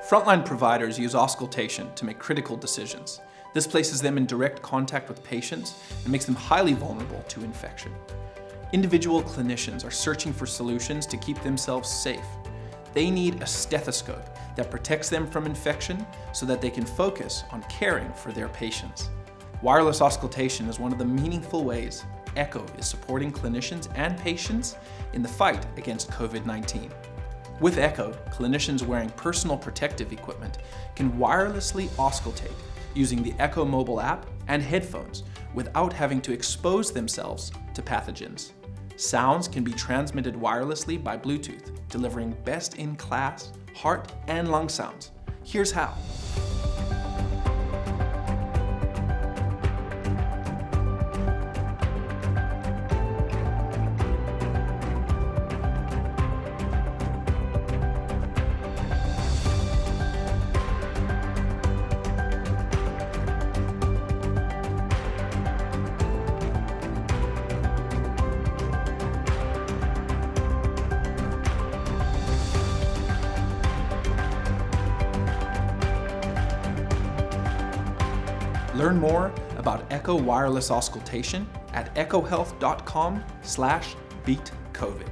Frontline providers use auscultation to make critical decisions. This places them in direct contact with patients and makes them highly vulnerable to infection. Individual clinicians are searching for solutions to keep themselves safe. They need a stethoscope that protects them from infection so that they can focus on caring for their patients. Wireless auscultation is one of the meaningful ways Echo is supporting clinicians and patients in the fight against COVID-19. With Echo, clinicians wearing personal protective equipment can wirelessly auscultate using the Echo mobile app and headphones without having to expose themselves to pathogens. Sounds can be transmitted wirelessly by Bluetooth, delivering best-in-class heart and lung sounds. Here's how. Learn more about Echo wireless auscultation at echohealth.com/beatcovid.